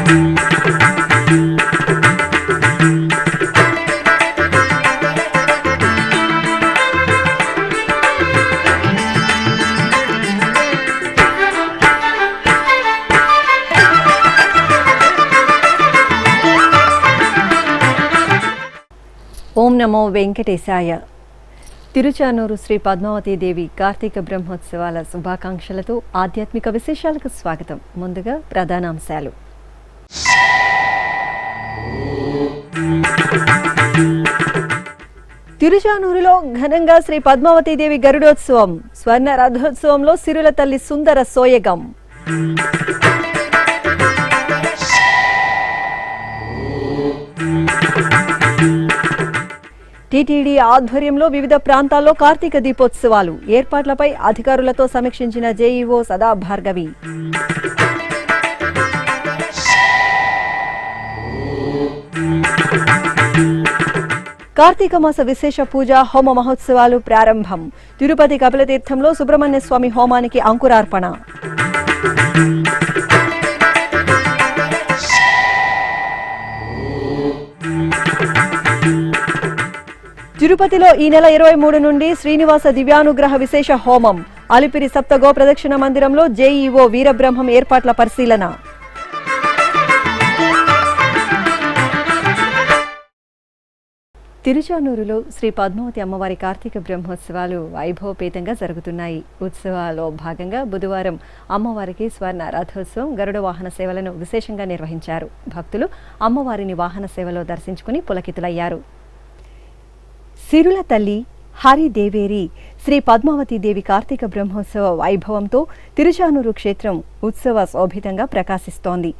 ఓం నమో వెంకటేశాయ. తిరుచానూరు శ్రీ పద్మావతి దేవి కార్తీక బ్రహ్మోత్సవాల శుభాకాంక్షలతో ఆధ్యాత్మిక విశేషాలకు స్వాగతం. ముందుగా ప్రధానాంశాలు. తిరుచానూరులో ఘనంగా శ్రీ పద్మావతి దేవి గరుడోత్సవం. స్వర్ణ రథోత్సవంలో సిరుల తల్లి సుందర సోయగం. టీటీడీ ఆధ్వర్యంలో వివిధ ప్రాంతాల్లో కార్తీక దీపోత్సవాలు. ఏర్పాట్లపై అధికారులతో సమీక్షించిన జేఈఓ సదా భార్గవి. కార్తీక మాస విశేష పూజ హోమ మహోత్సవాలు ప్రారంభం. తిరుపతి కపిలతీర్థంలో సుబ్రహ్మణ్య స్వామి హోమానికి అంకురార్పణ. తిరుపతిలో ఈ నెల 23 నుండి శ్రీనివాస దివ్యానుగ్రహ విశేష హోమం. అలిపిరి సప్తగో ప్రదక్షిణ మందిరంలో జేఈఓ వీరబ్రహ్మం ఏర్పాట్ల పరిశీలన. తిరుచానూరులో శ్రీ పద్మావతి అమ్మవారి కార్తీక బ్రహ్మోత్సవాలు వైభవపేతంగా జరుగుతున్నాయి. ఉత్సవాల్లో భాగంగా బుధవారం అమ్మవారికి స్వర్ణ రథోత్సవం, గరుడ వాహన సేవలను విశేషంగా నిర్వహించారు. భక్తులు అమ్మవారిని వాహన సేవలో దర్శించుకుని పులకితులయ్యారు. సిరుల తల్లి హరిదేవేరి శ్రీ పద్మావతి దేవి కార్తీక బ్రహ్మోత్సవ వైభవంతో తిరుచానూరు క్షేత్రం ఉత్సవ శోభితంగా ప్రకాశిస్తోంది.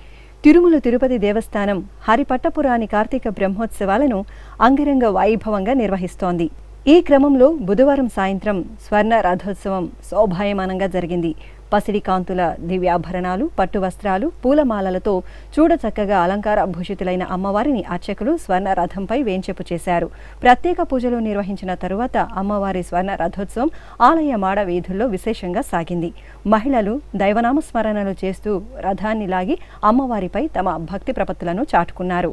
తిరుమల తిరుపతి దేవస్థానం హరిపట్టపురాణి కార్తీక బ్రహ్మోత్సవాలను అంగరంగ వైభవంగా నిర్వహిస్తోంది. ఈ క్రమంలో బుధవారం సాయంత్రం స్వర్ణ రథోత్సవం శోభాయమానంగా జరిగింది. పసిడి కాంతుల దివ్యాభరణాలు, పట్టు వస్త్రాలు, పూలమాలలతో చూడచక్కగా అలంకార భూషితులైన అమ్మవారిని అర్చకులు స్వర్ణ రథంపై వేంచేపు చేశారు. ప్రత్యేక పూజలు నిర్వహించిన తరువాత అమ్మవారి స్వర్ణ రథోత్సవం ఆలయ మాడ వీధుల్లో విశేషంగా సాగింది. మహిళలు దైవనామస్మరణలు చేస్తూ రథాన్ని లాగి అమ్మవారిపై తమ భక్తి ప్రపత్తులను చాటుకున్నారు.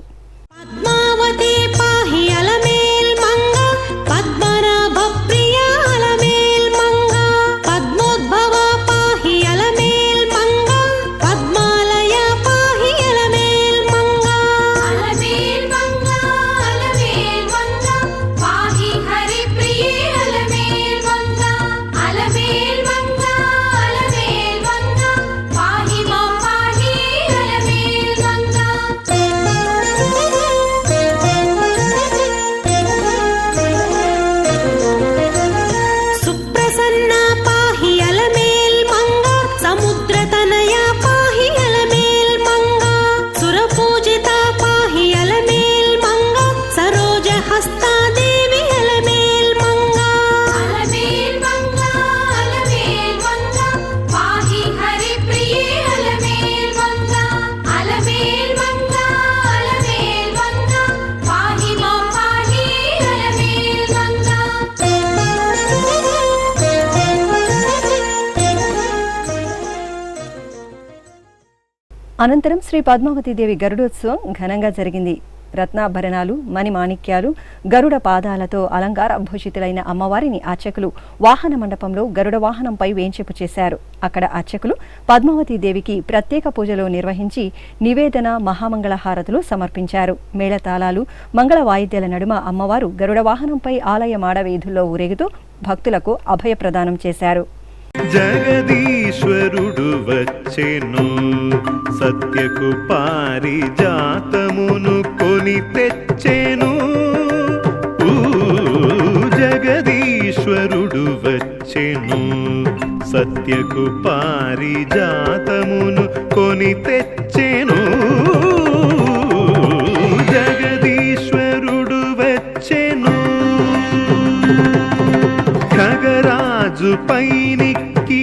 అనంతరం శ్రీ పద్మావతి దేవి గరుడోత్సవం ఘనంగా జరిగింది. రత్నాభరణాలు, మణిమాణిక్యాలు, గరుడ పాదాలతో అలంకార భూషితులైన అమ్మవారిని అర్చకులు వాహన మండపంలో గరుడ వాహనంపై వేంచేపు చేశారు. అక్కడ అర్చకులు పద్మావతి దేవికి ప్రత్యేక పూజలు నిర్వహించి నివేదన, మహామంగళ హారతులు సమర్పించారు. మేళతాళాలు, మంగళ వాయిద్యాల నడుమ అమ్మవారు గరుడ వాహనంపై ఆలయ మాడ వీధుల్లో ఊరేగుతూ భక్తులకు అభయ ప్రదానం చేశారు. జగదీశ్వరుడు వచ్చెను, సత్యకు పారిజాతమును కొని తెచ్చెను. జగదీశ్వరుడు వచ్చెను, సత్యకు పారిజాతమును కొని తెచ్చెను. జగదీశ్వరుడు వచ్చెను, ఖగరాజు పైనికి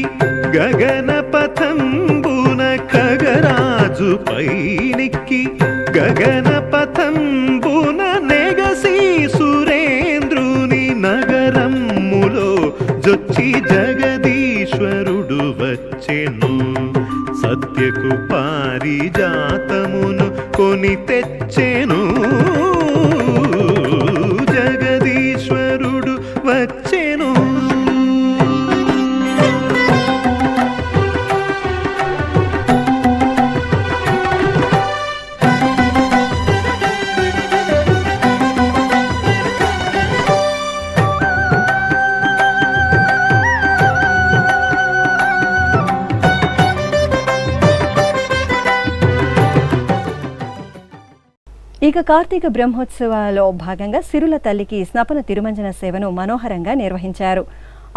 గగనపథంబున, ఖగరాజు పైనికి గగనపథంబున నెగసి సురేంద్రుని నగరమ్ములో జొచ్చి జగదీశ్వరుడు వచ్చెను, సత్యకు పారిజాతమును కొని తెచ్చెను జగదీశ్వరుడు వచ్చెను. ఇక కార్తీక బ్రహ్మోత్సవాలలో భాగంగా సిరుల తల్లికి స్నపన తిరుమంజన సేవను మనోహరంగా నిర్వహించారు.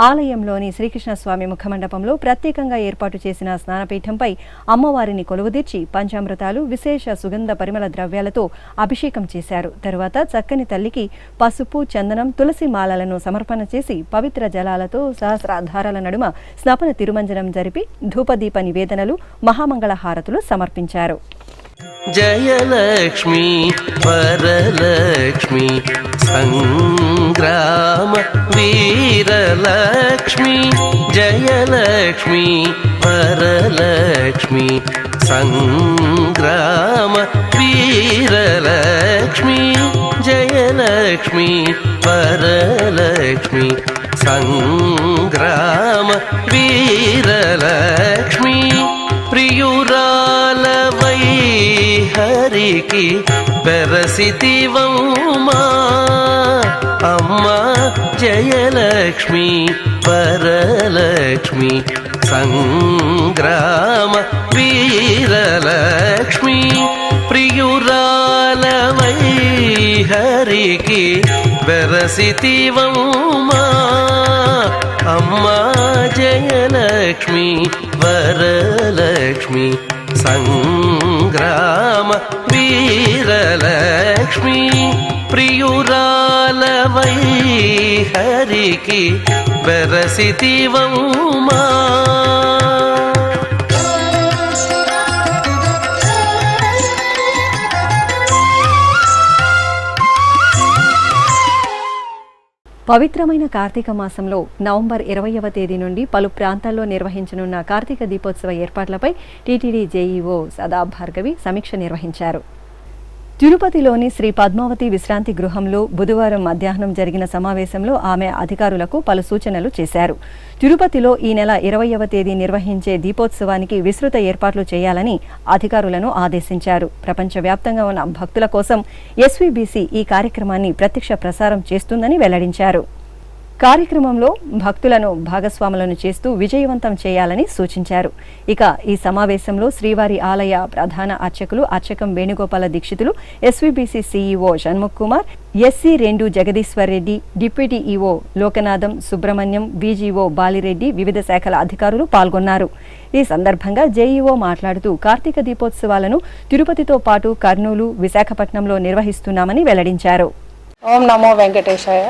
ఆలయంలోని శ్రీకృష్ణస్వామి ముఖమండపంలో ప్రత్యేకంగా ఏర్పాటు చేసిన స్నానపీఠంపై అమ్మవారిని కొలువుదీర్చి పంచామృతాలు, విశేష సుగంధ పరిమళ ద్రవ్యాలతో అభిషేకం చేశారు. తరువాత చక్కని తల్లికి పసుపు, చందనం, తులసి మాలలను సమర్పణ చేసి పవిత్ర జలాలతో సహస్రాధారాల నడుమ స్నపన తిరుమంజనం జరిపి ధూపదీప నివేదనలు, మహామంగళ హారతులు సమర్పించారు. జయలక్ష్మి వరలక్ష్మి సంగ్రామ వీరలక్ష్మి జయలక్ష్మి వరలక్ష్మి సంగ్రామ వీరలక్ష్మి జయలక్ష్మి వరలక్ష్మి సంగ్రామ వీరలక్ష్మి ప్రియురాలవై హరికి పెరసితివమ్మా అమ్మా జయలక్ష్మి వరలక్ష్మి సంగ్రామ వీరలక్ష్మి ప్రియురాలవై హరికి పెరసితివమ్మా అమ్మా జయలక్ష్మి వరలక్ష్మి సంగ్రామ వీరలక్ష్మి ప్రియురాలవై హరికి వెరసితివమ్మా. పవిత్రమైన కార్తీక మాసంలో నవంబర్ 20వ తేదీ నుండి పలు ప్రాంతాల్లో నిర్వహించనున్న కార్తీక దీపోత్సవ ఏర్పాట్లపై టీటీడీ జేఈఓ సదా భార్గవి సమీక్ష నిర్వహించారు. తిరుపతిలోని శ్రీ పద్మావతి విశ్రాంతి గృహంలో బుధవారం మధ్యాహ్నం జరిగిన సమావేశంలో ఆమె అధికారులకు పలు సూచనలు చేశారు. తిరుపతిలో ఈ నెల 20వ తేదీ నిర్వహించే దీపోత్సవానికి విస్తృత ఏర్పాట్లు చేయాలని అధికారులను ఆదేశించారు. ప్రపంచవ్యాప్తంగా ఉన్న భక్తుల కోసం ఎస్వీబీసీ ఈ కార్యక్రమాన్ని ప్రత్యక్ష ప్రసారం చేస్తుందని వెల్లడించారు. కార్యక్రమంలో భక్తులను భాగస్వాములను చేస్తూ విజయవంతం చేయాలని సూచించారు. ఇక ఈ సమావేశంలో శ్రీవారి ఆలయ ప్రధాన అర్చకులు అర్చకం Venugopala Dikshitulu, SVBC CEO Shanmukh Kumar, SC2 Jagadishwar Reddy, deputy EO Lokanatham Subrahmanyam, BGO Balireddy, వివిధ శాఖల అధికారులు పాల్గొన్నారు. ఈ సందర్భంగా జేఈఓ మాట్లాడుతూ కార్తీక దీపోత్సవాలను తిరుపతితో పాటు కర్నూలు, విశాఖపట్నంలో నిర్వహిస్తున్నామని వెల్లడించారు. ఓం నమో వెంకటేశాయ.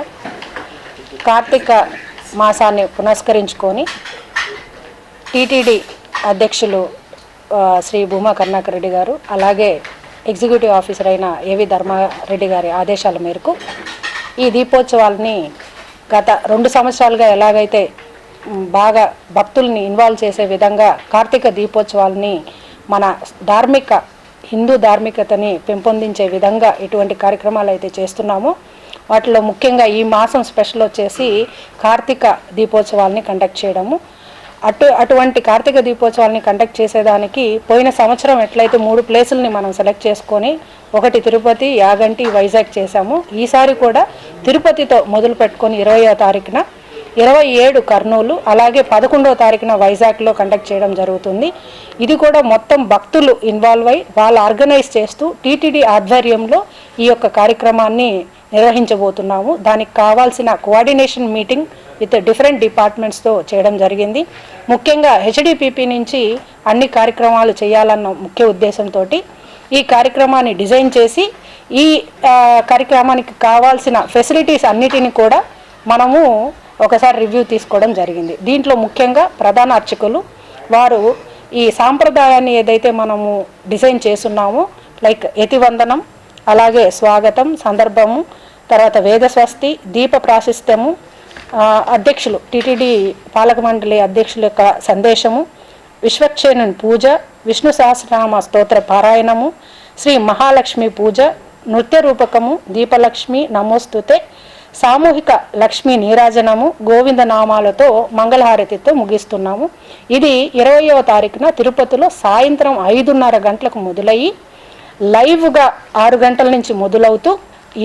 కార్తీక మాసాన్ని పునస్కరించుకొని టీటీడీ అధ్యక్షులు శ్రీ భూమా కరుణాకర్ రెడ్డి గారు, అలాగే ఎగ్జిక్యూటివ్ ఆఫీసర్ అయిన ఏవి ధర్మారెడ్డి గారి ఆదేశాల మేరకు ఈ దీపోత్సవాలని గత 2 సంవత్సరాలుగా ఎలాగైతే బాగా భక్తుల్ని ఇన్వాల్వ్ చేసే విధంగా కార్తీక దీపోత్సవాలని మన హిందూ ధార్మికతని పెంపొందించే విధంగా ఇటువంటి కార్యక్రమాలు అయితే చేస్తున్నామో వాటిలో ముఖ్యంగా ఈ మాసం స్పెషల్ వచ్చేసి కార్తీక దీపోత్సవాలని కండక్ట్ చేయడము. అటువంటి కార్తీక దీపోత్సవాలని కండక్ట్ చేసేదానికి పోయిన సంవత్సరం ఎట్లయితే 3 ప్లేసులని మనం సెలెక్ట్ చేసుకొని, ఒకటి తిరుపతి, యాగంటి, వైజాగ్ చేశాము. ఈసారి కూడా తిరుపతితో మొదలు పెట్టుకొని 20వ తారీఖున, 27 కర్నూలు, అలాగే 11వ తారీఖున వైజాగ్లో కండక్ట్ చేయడం జరుగుతుంది. ఇది కూడా మొత్తం భక్తులు ఇన్వాల్వ్ అయ్యి వాళ్ళు ఆర్గనైజ్ చేస్తూ టీటీడీ ఆధ్వర్యంలో ఈ యొక్క కార్యక్రమాన్ని నిర్వహించబోతున్నాము. దానికి కావాల్సిన కోఆర్డినేషన్ మీటింగ్ విత్ డిఫరెంట్ డిపార్ట్మెంట్స్తో చేయడం జరిగింది. ముఖ్యంగా హెచ్డిపిపి నుంచి అన్ని కార్యక్రమాలు చేయాలన్న ముఖ్య ఉద్దేశంతో ఈ కార్యక్రమాన్ని డిజైన్ చేసి ఈ కార్యక్రమానికి కావాల్సిన ఫెసిలిటీస్ అన్నిటిని కూడా మనము ఒకసారి రివ్యూ తీసుకోవడం జరిగింది. దీంట్లో ముఖ్యంగా ప్రధాన అర్చకులు వారు ఈ సాంప్రదాయాన్ని ఏదైతే మనము డిజైన్ చేస్తున్నామో, లైక్ యతివందనం, అలాగే స్వాగతం, సందర్భము, తర్వాత వేదస్వస్తి, దీప ప్రాశస్త్యము, అధ్యక్షులు టీటీడీ పాలక మండలి అధ్యక్షుల యొక్క సందేశము, విశ్వక్షేణుని పూజ, విష్ణు సహస్రనామ స్తోత్ర పారాయణము, శ్రీ మహాలక్ష్మి పూజ, నృత్య రూపకము, దీపలక్ష్మి నమోస్తుతే, సామూహిక లక్ష్మీ నీరాజనము, గోవింద నామాలతో మంగళహారతితో ముగిస్తున్నాము. ఇది 20వ తారీఖున తిరుపతిలో సాయంత్రం 5:30 గంటలకు మొదలయ్యి లైవ్గా 6 గంటల నుంచి మొదలవుతూ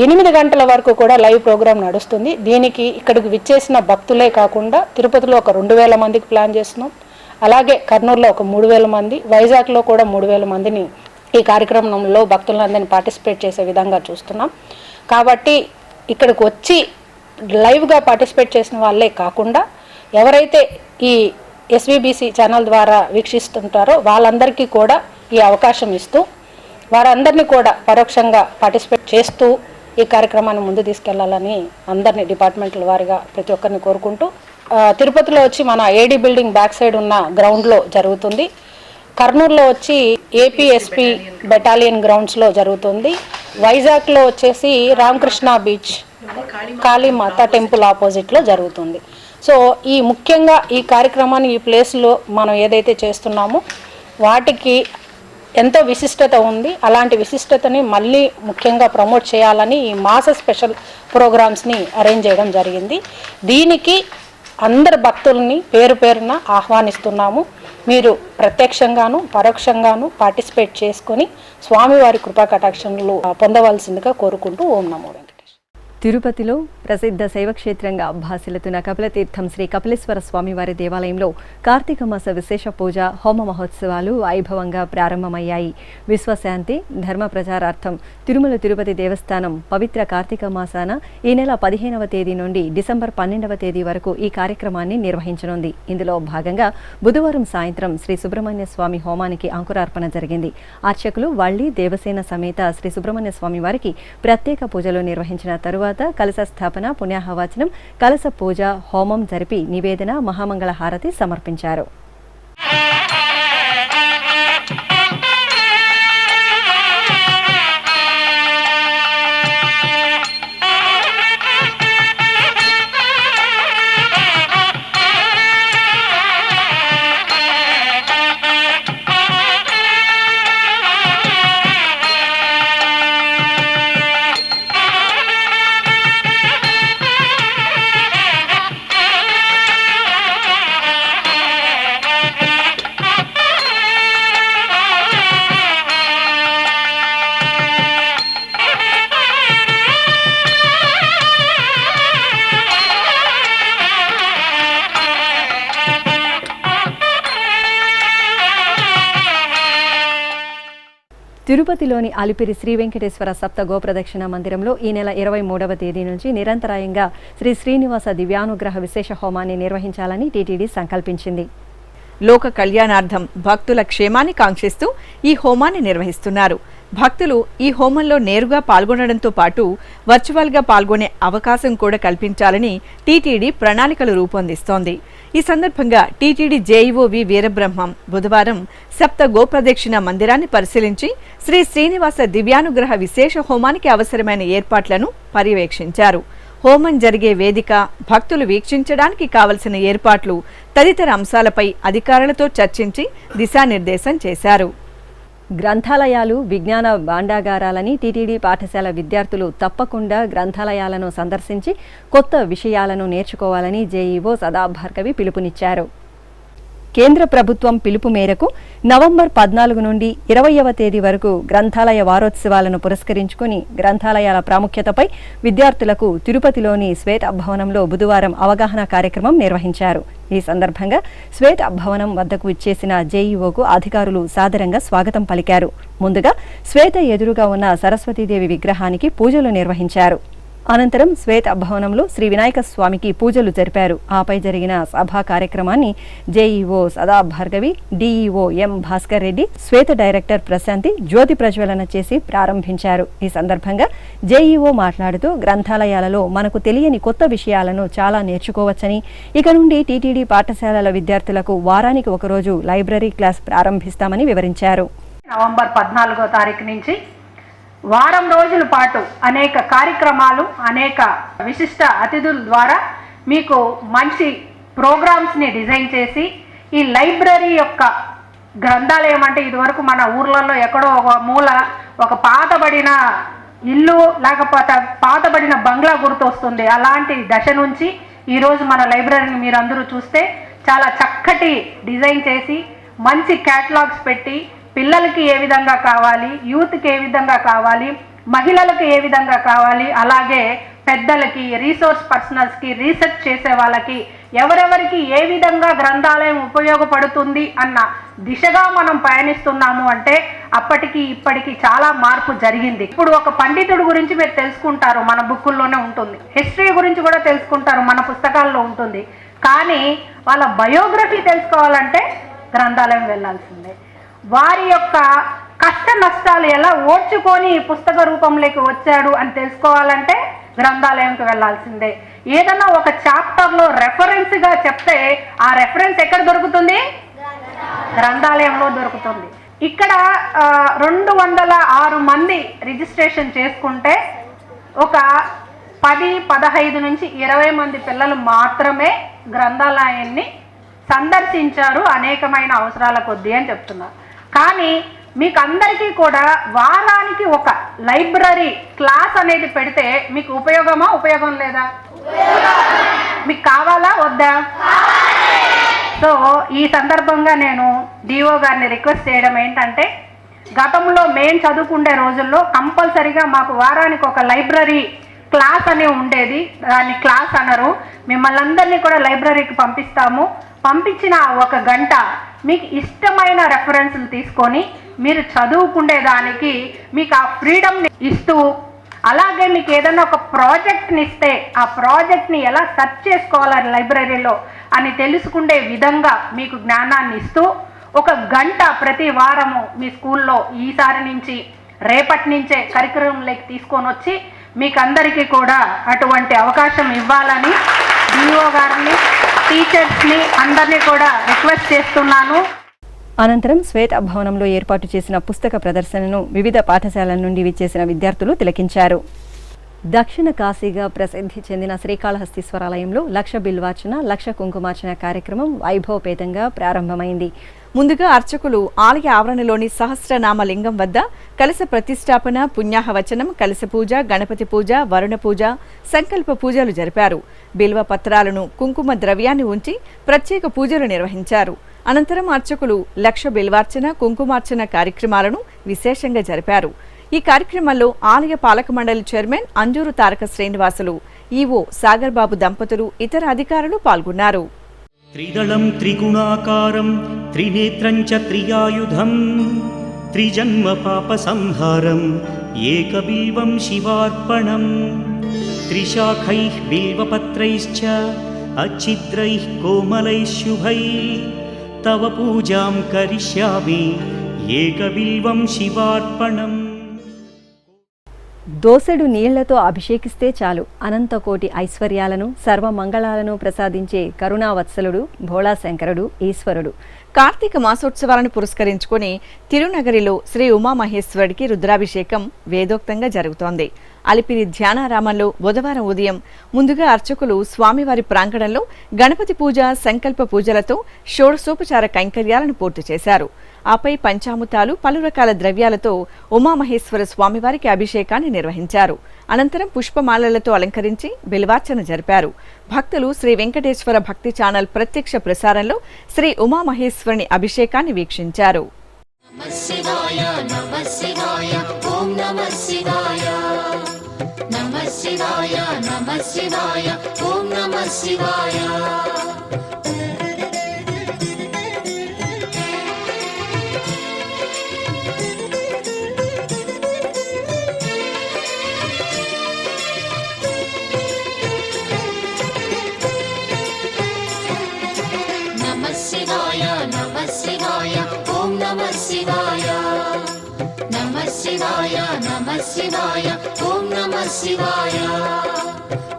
8 గంటల వరకు కూడా లైవ్ ప్రోగ్రాం నడుస్తుంది. దీనికి ఇక్కడికి విచ్చేసిన భక్తులే కాకుండా తిరుపతిలో ఒక 2000 మందికి ప్లాన్ చేస్తున్నాం. అలాగే కర్నూలులో ఒక 3000 మంది, వైజాగ్లో కూడా 3000 మందిని ఈ కార్యక్రమంలో భక్తులందరినీ పార్టిసిపేట్ చేసే విధంగా చూస్తున్నాం. కాబట్టి ఇక్కడికి వచ్చి లైవ్గా పార్టిసిపేట్ చేసిన వాళ్ళే కాకుండా ఎవరైతే ఈ ఎస్విబిసి ఛానల్ ద్వారా వీక్షిస్తుంటారో వాళ్ళందరికీ కూడా ఈ అవకాశం ఇస్తూ వారందరినీ కూడా పరోక్షంగా పార్టిసిపేట్ చేస్తూ ఈ కార్యక్రమాన్ని ముందు తీసుకెళ్లాలని అందరినీ డిపార్ట్మెంట్ల వారిగా ప్రతి ఒక్కరిని కోరుకుంటూ, తిరుపతిలో వచ్చి మన ఏడీ బిల్డింగ్ బ్యాక్ సైడ్ ఉన్న గ్రౌండ్లో జరుగుతుంది. కర్నూలులో వచ్చి ఏపీఎస్పీ బెటాలియన్ గ్రౌండ్స్లో జరుగుతుంది. వైజాగ్లో వచ్చేసి రామకృష్ణ బీచ్ కాళీమాత టెంపుల్ ఆపోజిట్లో జరుగుతుంది. సో ఈ ముఖ్యంగా ఈ కార్యక్రమాన్ని ఈ ప్లేస్లో మనం ఏదైతే చేస్తున్నామో వాటికి ఎంతో విశిష్టత ఉంది. అలాంటి విశిష్టతని మళ్ళీ ముఖ్యంగా ప్రమోట్ చేయాలని ఈ మాస స్పెషల్ ప్రోగ్రామ్స్ని అరేంజ్ చేయడం జరిగింది. దీనికి అందరు భక్తుల్ని పేరు పేరున ఆహ్వానిస్తున్నాము. మీరు ప్రత్యక్షంగాను పరోక్షంగాను పార్టిసిపేట్ చేసుకొని స్వామివారి కృపా కటాక్షణలు పొందవలసిందిగా కోరుకుంటూ ఓం నమో వెంకటేశ్వర. తిరుపతిలో ప్రసిద్ధ శైవక్షేత్రంగా భాసిల్లుతున్న కపిలతీర్థం శ్రీ కపిలేశ్వర స్వామివారి దేవాలయంలో కార్తీక మాస విశేష పూజ, హోమ మహోత్సవాలు వైభవంగా ప్రారంభమయ్యాయి. విశ్వశాంతి, ధర్మ ప్రచారార్థం తిరుమల తిరుపతి దేవస్థానం పవిత్ర కార్తీక మాసాన ఈ నెల 15వ తేదీ నుండి డిసెంబర్ 12వ తేదీ వరకు ఈ కార్యక్రమాన్ని నిర్వహించనుంది. ఇందులో భాగంగా బుధవారం సాయంత్రం శ్రీ సుబ్రహ్మణ్య స్వామి హోమానికి అంకురార్పణ జరిగింది. అర్చకులు వల్లి దేవసేన సమేత శ్రీ సుబ్రహ్మణ్య స్వామి వారికి ప్రత్యేక పూజలు నిర్వహించిన తరువాత కలశ స్థాపన, పుణ్యాహవాచనం, కలశ పూజ, హోమం జరిపి నివేదన, మహామంగళ హారతి సమర్పించారు. తిరుపతిలోని అలిపిరి శ్రీ వెంకటేశ్వర సప్త గోప్రదక్షిణ మందిరంలో ఈ నెల 23వ తేదీ నుంచి నిరంతరాయంగా శ్రీ శ్రీనివాస దివ్యానుగ్రహ విశేష హోమాన్ని నిర్వహించాలని టీటీడీ సంకల్పించింది. లోక కళ్యాణార్థం భక్తుల క్షేమాన్ని కాంక్షిస్తూ ఈ హోమాన్ని నిర్వహిస్తున్నారు. భక్తులు ఈ హోమంలో నేరుగా పాల్గొనడంతో పాటు వర్చువల్గా పాల్గొనే అవకాశం కూడా కల్పించాలని టీటీడీ ప్రణాళికలు రూపొందిస్తోంది. ఈ సందర్భంగా టీటీడీ జేఈఓ వి వీరబ్రహ్మం బుధవారం సప్త గోప్రదక్షిణ మందిరాన్ని పరిశీలించి శ్రీ శ్రీనివాస దివ్యానుగ్రహ విశేష హోమానికి అవసరమైన ఏర్పాట్లను పర్యవేక్షించారు. హోమం జరిగే వేదిక, భక్తులు వీక్షించడానికి కావలసిన ఏర్పాట్లు తదితర అంశాలపై అధికారులతో చర్చించి దిశానిర్దేశం చేశారు. గ్రంథాలయాలు విజ్ఞాన భాండాగారాలని టీటీడీ పాఠశాల విద్యార్థులు తప్పకుండా గ్రంథాలయాలను సందర్శించి కొత్త విషయాలను నేర్చుకోవాలని జేఈఓ సదాభార్గవి పిలుపునిచ్చారు. కేంద్ర ప్రభుత్వం పిలుపు మేరకు నవంబర్ 14 నుండి 20వ తేదీ వరకు గ్రంథాలయ వారోత్సవాలను పురస్కరించుకుని గ్రంథాలయాల ప్రాముఖ్యతపై విద్యార్థులకు తిరుపతిలోని శ్వేత భవనంలో బుధవారం అవగాహన కార్యక్రమం నిర్వహించారు. ఈ సందర్భంగా శ్వేత భవనం వద్దకు ఇచ్చేసిన జేఈఓకు అధికారులు సాదరంగా స్వాగతం పలికారు. ముందుగా శ్వేత ఎదురుగా ఉన్న సరస్వతీదేవి విగ్రహానికి పూజలు నిర్వహించారు. అనంతరం శ్వేత భవనంలో శ్రీ వినాయక స్వామికి పూజలు జరిపారు. ఆపై జరిగిన సభా కార్యక్రమాన్ని జేఈఓ సదాభార్గవి, డీఈఓ ఎం భాస్కర్ రెడ్డి, శ్వేత డైరెక్టర్ ప్రశాంతి జ్యోతి ప్రజ్వలన చేసి ప్రారంభించారు. ఈ సందర్భంగా జేఈఓ మాట్లాడుతూ గ్రంథాలయాలలో మనకు తెలియని కొత్త విషయాలను చాలా నేర్చుకోవచ్చని, ఇక నుండి టీటీడీ పాఠశాలల విద్యార్థులకు వారానికి ఒకరోజు లైబ్రరీ క్లాస్ ప్రారంభిస్తామని వివరించారు. నవంబర్ 14వ తారీఖు నుంచి వారం రోజుల పాటు అనేక కార్యక్రమాలు, అనేక విశిష్ట అతిథుల ద్వారా మీకు మంచి ప్రోగ్రామ్స్ని డిజైన్ చేసి ఈ లైబ్రరీ యొక్క గ్రంథాలయం అంటే ఇదివరకు మన ఊర్లలో ఎక్కడో ఒక మూల ఒక పాతబడిన ఇల్లు లేకపోతే పాతబడిన బంగ్లా గుర్తొస్తుంది. అలాంటి దశ నుంచి ఈరోజు మన లైబ్రరీని మీరందరూ చూస్తే చాలా చక్కటి డిజైన్ చేసి మంచి క్యాటలాగ్స్ పెట్టి పిల్లలకి ఏ విధంగా కావాలి, యూత్కి ఏ విధంగా కావాలి, మహిళలకు ఏ విధంగా కావాలి, అలాగే పెద్దలకి, రీసోర్స్ పర్సనల్స్కి, రీసెర్చ్ చేసే వాళ్ళకి ఎవరెవరికి ఏ విధంగా గ్రంథాలయం ఉపయోగపడుతుంది అన్న దిశగా మనం పయనిస్తున్నాము అంటే అప్పటికి ఇప్పటికి చాలా మార్పు జరిగింది. ఇప్పుడు ఒక పండితుడి గురించి మీరు తెలుసుకుంటారు, మన బుక్కుల్లోనే ఉంటుంది. హిస్టరీ గురించి కూడా తెలుసుకుంటారు, మన పుస్తకాల్లో ఉంటుంది. కానీ వాళ్ళ బయోగ్రఫీ తెలుసుకోవాలంటే గ్రంథాలయం వెళ్ళాల్సిందే. వారి యొక్క కష్ట నష్టాలు ఎలా ఓర్చుకొని పుస్తక రూపంలోకి వచ్చాడు అని తెలుసుకోవాలంటే గ్రంథాలయంకి వెళ్ళాల్సిందే. ఏదన్నా ఒక చాప్టర్లో రెఫరెన్స్గా చెప్తే ఆ రెఫరెన్స్ ఎక్కడ దొరుకుతుంది? గ్రంథాలయంలో దొరుకుతుంది. ఇక్కడ 206 మంది రిజిస్ట్రేషన్ చేసుకుంటే ఒక 10, 15 నుంచి 20 మంది పిల్లలు మాత్రమే గ్రంథాలయాన్ని సందర్శించారు అనేకమైన అవసరాల కొద్దీ అని చెప్తున్నారు. కానీ మీకు అందరికీ కూడా వారానికి ఒక లైబ్రరీ క్లాస్ అనేది పెడితే మీకు ఉపయోగమా, ఉపయోగం లేదా? మీకు కావాలా వద్దా? సో ఈ సందర్భంగా నేను డిఓ గారిని రిక్వెస్ట్ చేయడం ఏంటంటే, గతంలో మేము చదువుకునే రోజుల్లో కంపల్సరీగా మాకు వారానికి ఒక లైబ్రరీ క్లాస్ అనే ఉండేది. దాన్ని క్లాస్ అనరు. మిమ్మల్ని అందరినీ కూడా లైబ్రరీకి పంపిస్తాము. పంపించిన ఒక గంట మీకు ఇష్టమైన రెఫరెన్స్లు తీసుకొని మీరు చదువుకునేదానికి మీకు ఆ ఫ్రీడమ్ని ఇస్తూ, అలాగే మీకు ఏదైనా ఒక ప్రాజెక్ట్ని ఇస్తే ఆ ప్రాజెక్ట్ని ఎలా సెర్చ్ చేసుకోవాలి లైబ్రరీలో అని తెలుసుకునే విధంగా మీకు జ్ఞానాన్ని ఇస్తూ ఒక గంట ప్రతి వారము మీ స్కూల్లో ఈసారి నుంచి రేపటి నుంచే కరికులంలోకి తీసుకొని వచ్చి మీకు అందరికీ కూడా అటువంటి అవకాశం ఇవ్వాలని డిఓ గారిని, టీచర్స్ని అందరినీ కూడా రిక్వెస్ట్ చేస్తున్నాను. అనంతరం శ్వేత భవనంలో ఏర్పాటు చేసిన పుస్తక ప్రదర్శనను వివిధ పాఠశాలల నుండి విచ్చేసిన విద్యార్థులు తిలకించారు. దక్షిణ కాశీగా ప్రసిద్ధి చెందిన శ్రీకాళహస్తీశ్వరాలయంలో లక్ష బిల్వార్చన, లక్ష కుంకుమార్చన కార్యక్రమం వైభవపేతంగా ప్రారంభమైంది. ముందుగా అర్చకులు ఆలయ ఆవరణలోని సహస్రనామ లింగం వద్ద కలశ ప్రతిష్టాపన, పుణ్యాహవచనం, కలశ పూజ, గణపతి పూజ, వరుణ పూజ, సంకల్ప పూజలు జరిపారు. బిల్వ పత్రాలను, కుంకుమ ద్రవ్యాన్ని ఉంచి ప్రత్యేక పూజలు నిర్వహించారు. అనంతరం అర్చకులు లక్ష బిల్వార్చన, కుంకుమార్చన కార్యక్రమాలను విశేషంగా జరిపారు. ఈ కార్యక్రమంలో ఆలయ పాలక మండలి చైర్మన్ అంజూరు తారక శ్రీనివాసులు, ఈవో సాగర్ బాబు దంపతులు, ఇతర అధికారులు పాల్గొన్నారు. త్రిదళం త్రిగుణాకారం త్రినేత్రం చ త్రియాయుధం త్రిజన్మ పాప సంహారం ఏకబిల్వం శివార్పణం త్రిశాఖైః బిల్వపత్రైశ్చ అచ్ఛిద్రైః కోమలైః శుభైః తవ పూజాం కరిష్యామి ఏకబిల్వం శివార్పణం. దోసెడు నీళ్లతో అభిషేకిస్తే చాలు అనంతకోటి ఐశ్వర్యాలను, సర్వమంగళాలను ప్రసాదించే కరుణావత్సలుడు భోళాశంకరుడు ఈశ్వరుడు. కార్తీక మాసోత్సవాలను పురస్కరించుకుని తిరునగరిలో శ్రీ ఉమామహేశ్వరుడికి రుద్రాభిషేకం వేదోక్తంగా జరుగుతోంది. అలిపిరి ధ్యానారామంలో బుధవారం ఉదయం ముందుగా అర్చకులు స్వామివారి ప్రాంగణంలో గణపతి పూజ, సంకల్ప పూజలతో షోడశోపచార కైంకర్యాలను పూర్తి చేశారు. ఆపై పంచామృతాలు, పలు రకాల ద్రవ్యాలతో ఉమామహేశ్వర స్వామివారికి అభిషేకాన్ని నిర్వహించారు. అనంతరం పుష్పమాలలతో అలంకరించి బిల్వార్చన జరిపారు. భక్తులు శ్రీ వెంకటేశ్వర భక్తి ఛానల్ ప్రత్యక్ష ప్రసారంలో శ్రీ ఉమామహేశ్వరుని అభిషేకాన్ని వీక్షించారు.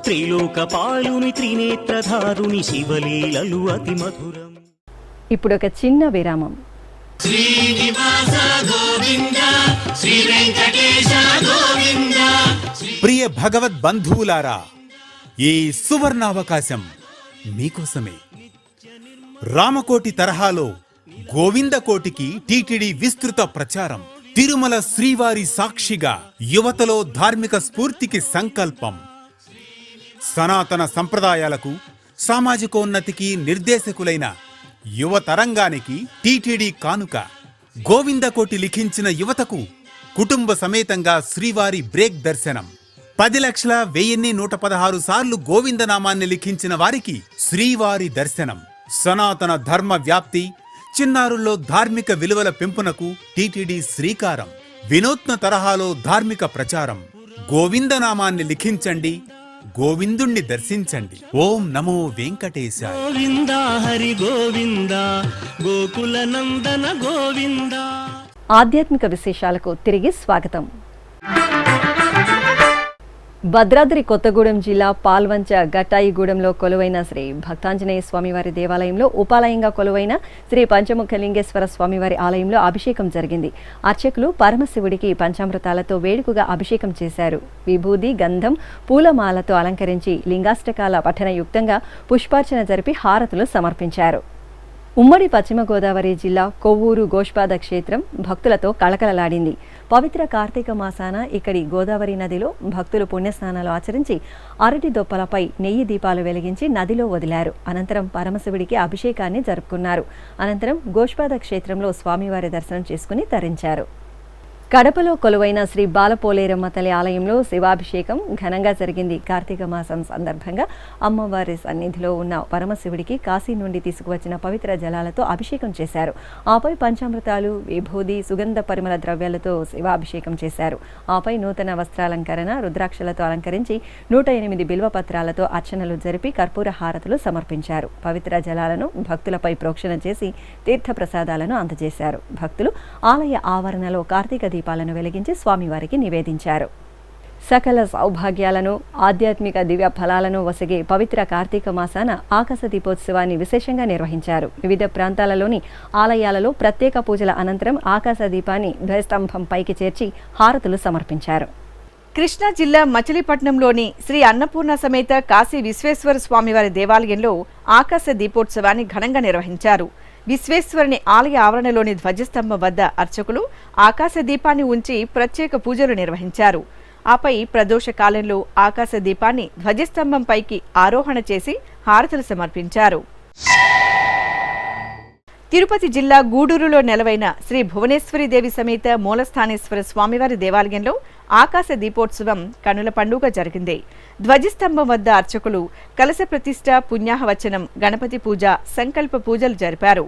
త్రిలోకపాలుని త్రినేత్రధారుని శివలీలలు అతి మధురం. ఇప్పుడు ఒక చిన్న విరామం. ప్రియ భగవద్ బంధువులారా, ఈ సువర్ణావకాశం మీకోసమే. రామకోటి తరహాలో గోవిందకోటికి టీటీడీ విస్తృత ప్రచారం. తిరుమల శ్రీవారి సాక్షిగా యువతలో ధార్మిక స్ఫూర్తికి సంకల్పం. సనాతన సంప్రదాయాలకు, సామాజికోన్నతికి నిర్దేశకులైన యువతరంగానికి టీటీడీ కానుక. గోవిందకోటి లిఖించిన యువతకు కుటుంబ సమేతంగా శ్రీవారి బ్రేక్ దర్శనం. 10,01,116 సార్లు గోవిందనామాన్ని లిఖించిన వారికి శ్రీవారి దర్శనం. సనాతన ధర్మ వ్యాప్తి, చిన్నారుల్లో ధార్మిక విలువల పెంపునకు టీటీడీ శ్రీకారం. వినూత్న తరహాలో ధార్మిక ప్రచారం. గోవిందనామాన్ని లిఖించండి, గోవిందుణ్ణి దర్శించండి. ఓం నమో వెంకటేశాయ. గోవింద హరి గోవింద గోకుల నందన గోవింద. ఆధ్యాత్మిక విశేషాలకు తిరిగి స్వాగతం. భద్రాద్రి కొత్తగూడెం జిల్లా పాల్వంచ గట్టాయిగూడెంలో కొలువైన శ్రీ భక్తాంజనేయ స్వామివారి దేవాలయంలో ఉపాలయంగా కొలువైన శ్రీ పంచముఖలింగేశ్వర స్వామివారి ఆలయంలో అభిషేకం జరిగింది. అర్చకులు పరమశివుడికి పంచామృతాలతో వేడుకగా అభిషేకం చేశారు. విభూది, గంధం, పూలమాలతో అలంకరించి లింగాష్టకాల పఠనయుక్తంగా పుష్పార్చన జరిపి హారతులు సమర్పించారు. ఉమ్మడి పశ్చిమ గోదావరి జిల్లా కొవ్వూరు గోష్పాద క్షేత్రం భక్తులతో కళకళలాడింది. పవిత్ర కార్తీక మాసాన ఇక్కడి గోదావరి నదిలో భక్తులు పుణ్యస్నానాలు ఆచరించి అరటి దొప్పలపై నెయ్యి దీపాలు వెలిగించి నదిలో వదిలారు. అనంతరం పరమశివుడికి అభిషేకాన్ని జరుపుకున్నారు. అనంతరం గోష్పాద క్షేత్రంలో స్వామివారి దర్శనం చేసుకుని తరించారు. కడపలో కొలువైన శ్రీ బాలపోలేరమ్మ తల్లి ఆలయంలో శివాభిషేకం ఘనంగా జరిగింది. కార్తీక మాసం సందర్భంగా అమ్మవారి సన్నిధిలో ఉన్న పరమశివుడికి కాశీ నుండి తీసుకువచ్చిన పవిత్ర జలాలతో అభిషేకం చేశారు. ఆపై పంచామృతాలు, విభూది, సుగంధ పరిమళ ద్రవ్యాలతో శివాభిషేకం చేశారు. ఆపై నూతన వస్త్రాలంకరణ, రుద్రాక్షలతో అలంకరించి 108 బిల్వపత్రాలతో అర్చనలు జరిపి కర్పూర హారతులు సమర్పించారు. పవిత్ర జలాలను భక్తులపై ప్రోక్షణ చేసి తీర్థప్రసాదాలను అందజేశారు. భక్తులు ఆలయ ఆవరణలో కార్తీక దీపాలను వెలిగించి స్వామివారికి నివేదించారు. సకల సౌభాగ్యాలను, ఆధ్యాత్మిక దివ్య ఫలాలను వసగే పవిత్ర కార్తీక మాసాన ఆకాశ దీపోత్సవాన్ని విశేషంగా నిర్వహించారు. వివిధ ప్రాంతాలలోని ఆలయాలలో ప్రత్యేక పూజల అనంతరం ఆకాశ దీపాన్ని ధ్వజస్తంభం పైకి చేర్చి హారతులు సమర్పించారు. కృష్ణా జిల్లా మచిలీపట్నంలోని శ్రీ అన్నపూర్ణ సమేత కాశీ విశ్వేశ్వర స్వామివారి దేవాలయంలో ఆకాశ దీపోత్సవాన్ని ఘనంగా నిర్వహించారు. విశ్వేశ్వరుని ఆలయ ఆవరణలోని ధ్వజస్తంభం వద్ద అర్చకులు ఆకాశ దీపాన్ని ఉంచి ప్రత్యేక పూజలు నిర్వహించారు. ఆపై ప్రదోష కాలంలో ఆకాశ దీపాన్ని ధ్వజస్తంభం పైకి ఆరోహణ చేసి హారతులు సమర్పించారు. తిరుపతి జిల్లా గూడూరులో నెలవైన శ్రీ భువనేశ్వరీదేవి సమేత మూలస్థానేశ్వర స్వామివారి దేవాలయంలో ఆకాశ దీపోత్సవం కనుల పండుగ జరిగింది. ధ్వజస్తంభం వద్ద అర్చకులు కలశ ప్రతిష్ఠ, పుణ్యాహవచనం, గణపతి పూజ, సంకల్ప పూజలు జరిపారు.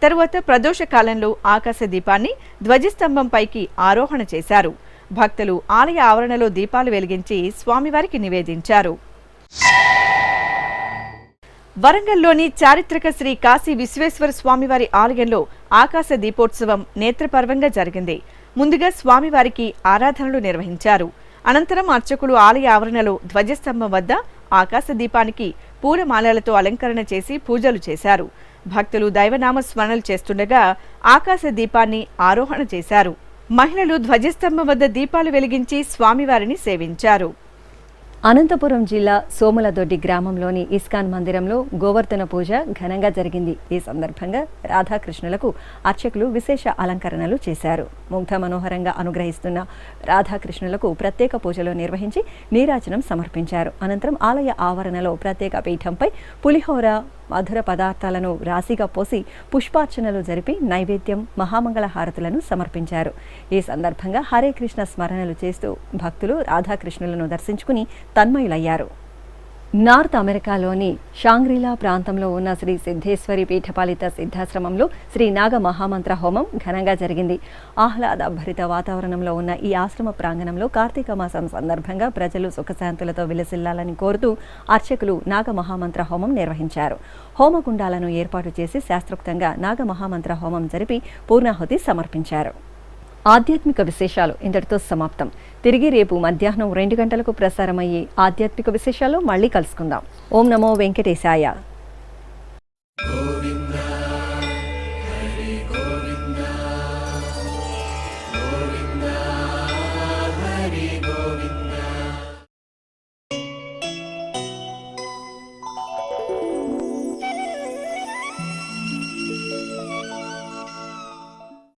తరువాత ప్రదోష కాలంలో ఆకాశ దీపాన్ని ధ్వజస్తంభం పైకి ఆరోహణ చేశారు. భక్తులు ఆలయ ఆవరణలో దీపాలు వెలిగించి స్వామివారికి నివేదించారు. వరంగల్లోని చారిత్రక శ్రీ కాశీ విశ్వేశ్వర స్వామివారి ఆలయంలో ఆకాశ దీపోత్సవం నేత్రపర్వంగా జరిగింది. ముందుగా స్వామివారికి ఆరాధనలు నిర్వహించారు. అనంతరం అర్చకులు ఆలయ ఆవరణలో ధ్వజస్తంభం వద్ద ఆకాశ దీపానికి పూలమాలలతో అలంకరణ చేసి పూజలు చేశారు. భక్తులు దైవనామ స్మరణలు చేస్తుండగా ఆకాశ దీపాన్ని ఆరోహణ చేశారు. మహిళలు ధ్వజస్తంభం వద్ద దీపాలు వెలిగించి స్వామివారిని సేవించారు. అనంతపురం జిల్లా సోములదొడ్డి గ్రామంలోని ఇస్కాన్ మందిరంలో గోవర్ధన పూజ ఘనంగా జరిగింది. ఈ సందర్భంగా రాధాకృష్ణులకు అర్చకులు విశేష అలంకరణలు చేశారు. ముగ్ధ మనోహరంగా అనుగ్రహిస్తున్న రాధాకృష్ణులకు ప్రత్యేక పూజలు నిర్వహించి నీరాజనం సమర్పించారు. అనంతరం ఆలయ ఆవరణలో ప్రత్యేక పీఠంపై పులిహోర, మధుర పదార్థాలను రాశిగా పోసి పుష్పార్చనలు జరిపి నైవేద్యం, మహామంగళ హారతులను సమర్పించారు. ఈ సందర్భంగా హరే కృష్ణ స్మరణలు చేస్తూ భక్తులు రాధాకృష్ణులను దర్శించుకుని తన్మయులయ్యారు. నార్త్ అమెరికాలోని షాంగ్రీలా ప్రాంతంలో ఉన్న శ్రీ సిద్ధేశ్వరి పీఠపాలిత సిద్ధాశ్రమంలో శ్రీ నాగ మహామంత్ర హోమం ఘనంగా జరిగింది. ఆహ్లాదభరిత వాతావరణంలో ఉన్న ఈ ఆశ్రమ ప్రాంగణంలో కార్తీక మాసం సందర్భంగా ప్రజలు సుఖశాంతులతో విలసిల్లాలని కోరుతూ అర్చకులు నాగ మహామంత్ర హోమం నిర్వహించారు. హోమకుండాలను ఏర్పాటు చేసి శాస్త్రోక్తంగా నాగ మహామంత్ర హోమం జరిపి పూర్ణాహుతి సమర్పించారు. ఆధ్యాత్మిక విశేషాలు ఇంతటితో సమాప్తం. తిరిగి రేపు మధ్యాహ్నం 2 గంటలకు ప్రసారమయ్యే ఆధ్యాత్మిక విశేషాలు మళ్ళీ కలుసుకుందాం. ఓం నమో వెంకటేశాయ.